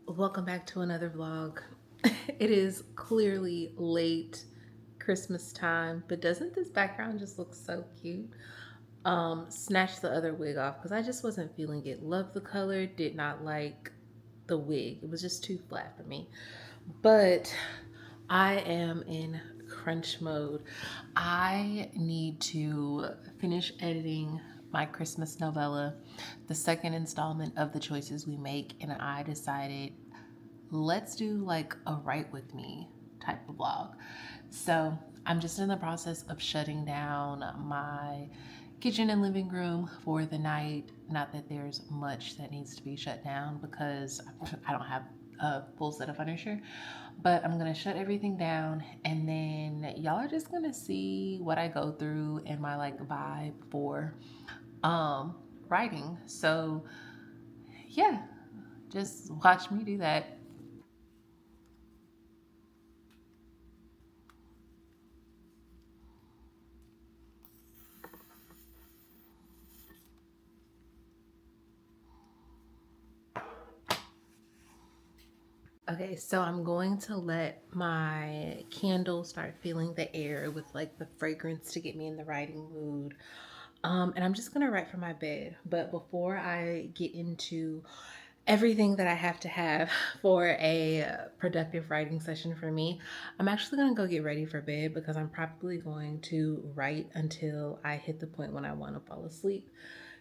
Welcome back to another vlog. It is clearly late Christmas time, but doesn't this background just look so cute? Snatched the other wig off because I just wasn't feeling it. Loved the color, did not like the wig. It was just too flat for me. But I am in crunch mode. I need to finish editing my Christmas novella, the second installment of The Choices We Make, and I decided let's do like a write with me type of vlog. So I'm just in the process of shutting down my kitchen and living room for the night. Not that there's much that needs to be shut down because I don't have a full set of furniture, but I'm gonna shut everything down and then y'all are just gonna see what I go through and my like vibe for writing. So yeah, just watch me do that. Okay, so I'm going to let my candle start feeling the air with like the fragrance to get me in the writing mood. And I'm just gonna write from my bed. But before I get into everything that I have to have for a productive writing session for me, I'm actually gonna go get ready for bed because I'm probably going to write until I hit the point when I want to fall asleep.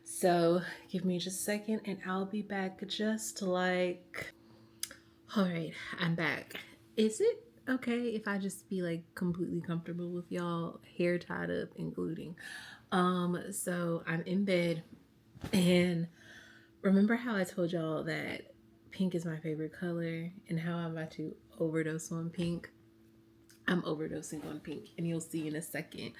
So give me just a second and I'll be back just like all right, I'm back. Is it okay if I just be like completely comfortable with y'all, hair tied up, including? So I'm in bed, and remember how I told y'all that pink is my favorite color, and how I'm about to overdose on pink? I'm overdosing on pink, and you'll see in a second.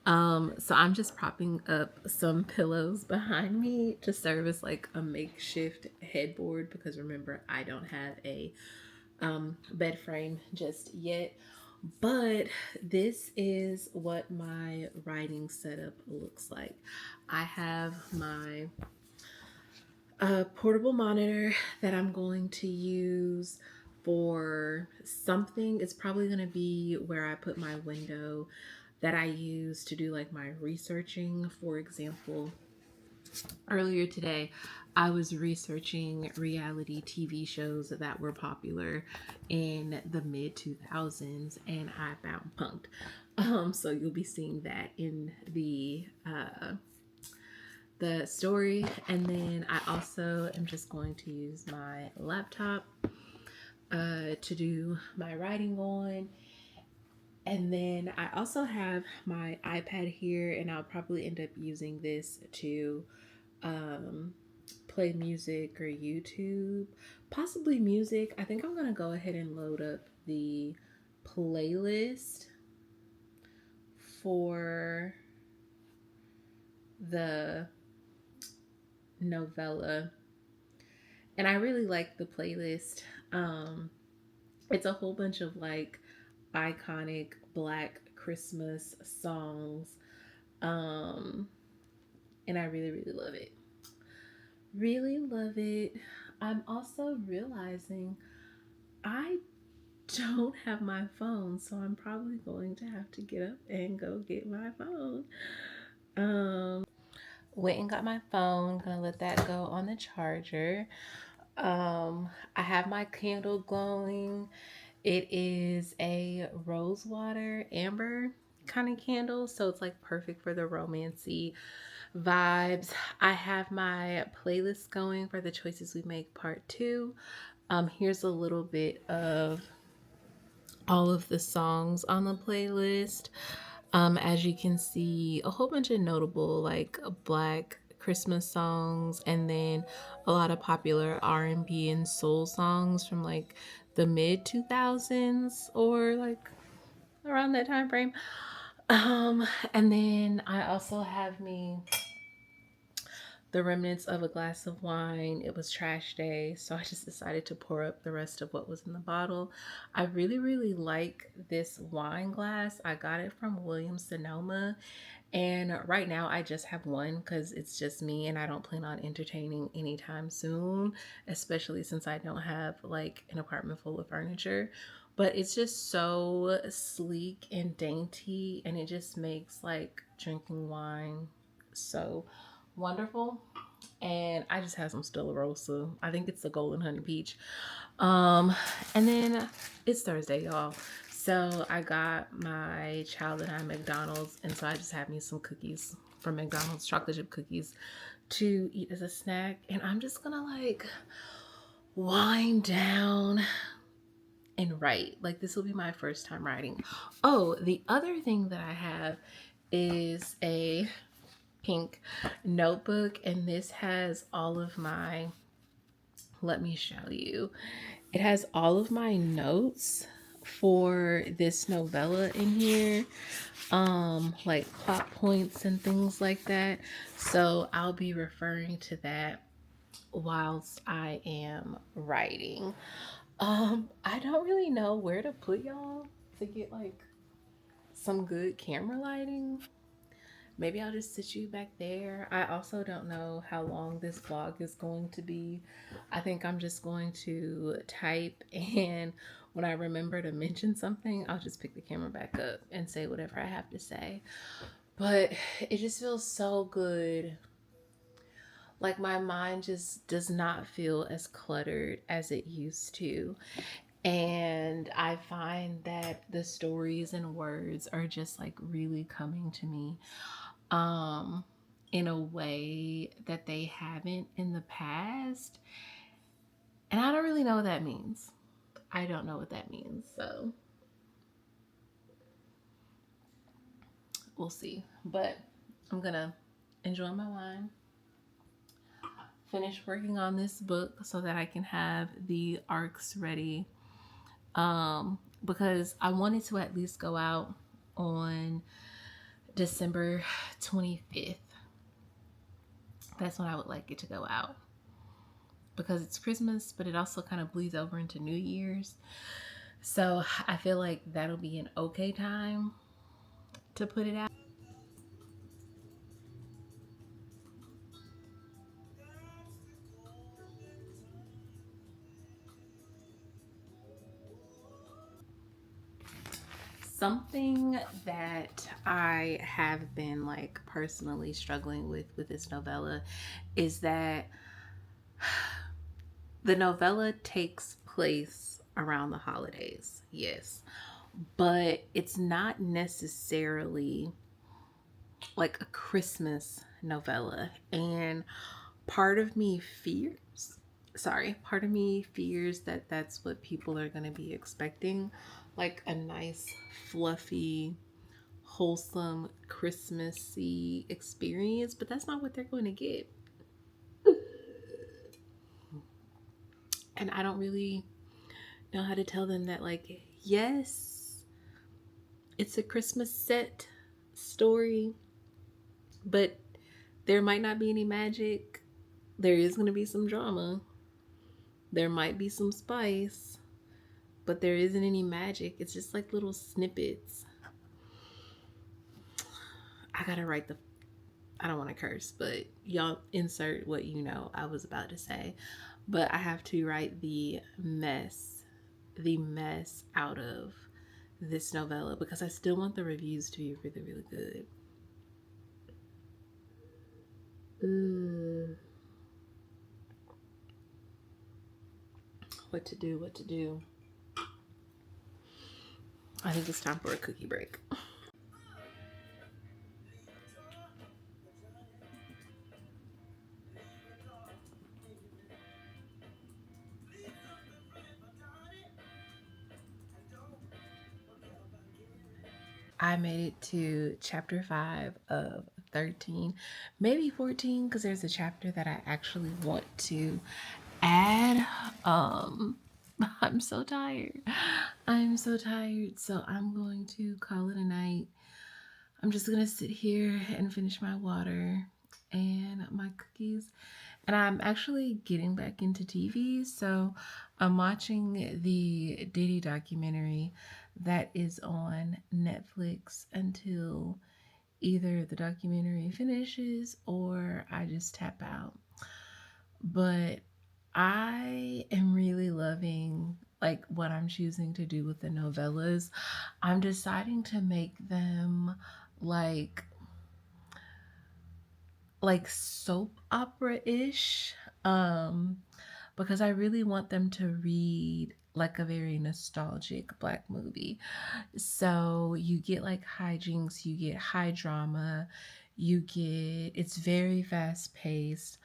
So I'm just propping up some pillows behind me to serve as like a makeshift headboard because remember, I don't have a bed frame just yet. But this is what my writing setup looks like. I have my portable monitor that I'm going to use for something. It's probably going to be where I put my window that I use to do like my researching. For example, earlier today, I was researching reality TV shows that were popular in the mid 2000s, and I found Punked. So you'll be seeing that in the story, and then I also am just going to use my laptop to do my writing on. And then I also have my iPad here, and I'll probably end up using this to um, play music or YouTube, possibly music. I think I'm gonna go ahead and load up the playlist for the novella, and I really like the playlist. Um, it's a whole bunch of like iconic Black Christmas songs, um, and I really, really love it. Really love it. I'm also realizing I don't have my phone, so I'm probably going to have to get up and go get my phone. Went and got my phone. Gonna let that go on the charger. I have my candle glowing. It is a rosewater amber kind of candle, so it's like perfect for the romancy vibes. I have my playlist going for The Choices We Make Part 2. Here's a little bit of all of the songs on the playlist. As you can see, a whole bunch of notable like Black Christmas songs, and then a lot of popular R&B and soul songs from like the mid 2000s or like around that time frame. And then I also have me the remnants of a glass of wine. It was trash day, so I just decided to pour up the rest of what was in the bottle. I really, really like this wine glass. I got it from Williams Sonoma, and right now I just have one because it's just me and I don't plan on entertaining anytime soon, especially since I don't have like an apartment full of furniture. But it's just so sleek and dainty, and it just makes like drinking wine so wonderful. And I just had some Stella Rosa. I think it's the Golden Honey Peach. Um, and then it's Thursday, y'all. So I got my child and I McDonald's, and so I just had me some cookies from McDonald's, chocolate chip cookies, to eat as a snack. And I'm just gonna like wind down and write. Like, this will be my first time writing. Oh, the other thing that I have is a pink notebook, and this has all of my, let me show you. It has all of my notes for this novella in here, like plot points and things like that. So I'll be referring to that whilst I am writing. I don't really know where to put y'all to get like some good camera lighting. Maybe I'll just sit you back there. I also don't know how long this vlog is going to be. I think I'm just going to type, and when I remember to mention something, I'll just pick the camera back up and say whatever I have to say. But it just feels so good. Like, my mind just does not feel as cluttered as it used to. And I find that the stories and words are just like really coming to me in a way that they haven't in the past. And I don't really know what that means. I don't know what that means. So we'll see. But I'm gonna enjoy my wine, finish working on this book so that I can have the arcs ready. Because I wanted to at least go out on December 25th. That's when I would like it to go out, because it's Christmas, but it also kind of bleeds over into New Year's. So I feel like that'll be an okay time to put it out. Something that I have been like personally struggling with this novella is that the novella takes place around the holidays, yes, but it's not necessarily like a Christmas novella. And part of me fears, part of me fears that that's what people are going to be expecting, like a nice, fluffy, wholesome, Christmassy experience, but that's not what they're going to get. And I don't really know how to tell them that, like, yes, it's a Christmas set story, but there might not be any magic. There is going to be some drama. There might be some spice, but there isn't any magic. It's just like little snippets. I gotta write the, I don't want to curse, but y'all insert what you know I was about to say. But I have to write the mess out of this novella, because I still want the reviews to be really, really good. What to do. I think it's time for a cookie break. I made it to chapter 5 of 13, maybe 14, because there's a chapter that I actually want to add. I'm so tired. So I'm going to call it a night. I'm just gonna sit here and finish my water and my cookies. And I'm actually getting back into TV, so I'm watching the Diddy documentary that is on Netflix until either the documentary finishes or I just tap out. But I am really loving like what I'm choosing to do with the novellas. I'm deciding to make them like soap opera-ish, um because I really want them to read like a very nostalgic black movie. So you get like hijinks, you get high drama, you get it's very fast paced.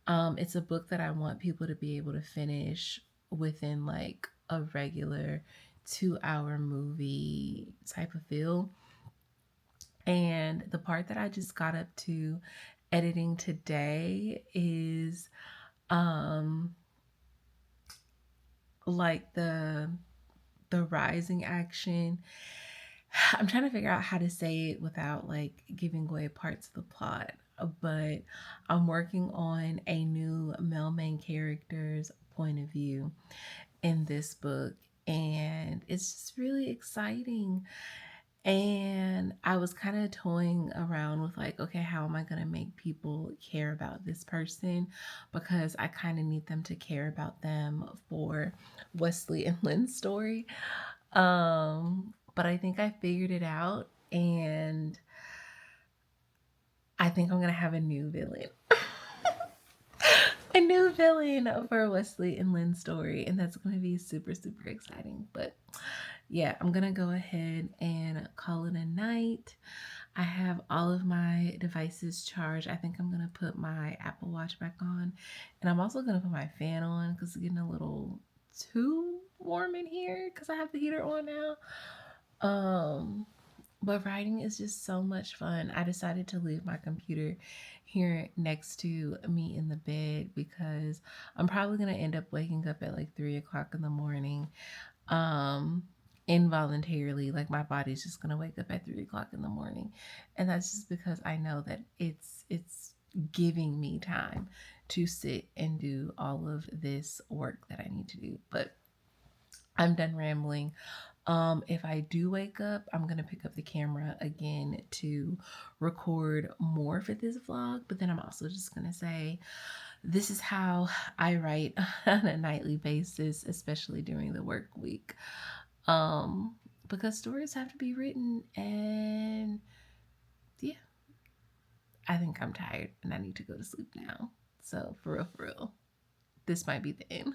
It's a book that I want people to be able to finish within like a regular 2 hour movie type of feel. And the part that I just got up to editing today is um like the rising action. I'm trying to figure out how to say it without like giving away parts of the plot, but I'm working on a new male main character's point of view in this book, and it's just really exciting. And I was kind of toying around with like, okay, how am I going to make people care about this person? Because I kind of need them to care about them for Wesley and Lynn's story. But I think I figured it out, and I think I'm going to have a new villain. A new villain for Wesley and Lynn's story, and that's going to be super, super exciting. But yeah, I'm gonna go ahead and call it a night. I have all of my devices charged. I think I'm gonna put my Apple Watch back on, and I'm also gonna put my fan on because it's getting a little too warm in here because I have the heater on now. But writing is just so much fun. I decided to leave my computer here next to me in the bed because I'm probably gonna end up waking up at like 3 o'clock in the morning, um involuntarily. Like my body's just gonna wake up at 3 o'clock in the morning, and that's just because I know that it's giving me time to sit and do all of this work that I need to do. But I'm done rambling. If I do wake up, I'm gonna pick up the camera again to record more for this vlog, but then I'm also just gonna say this is how I write on a nightly basis, especially during the work week. Because stories have to be written, and yeah, I think I'm tired and I need to go to sleep now. So for real, this might be the end.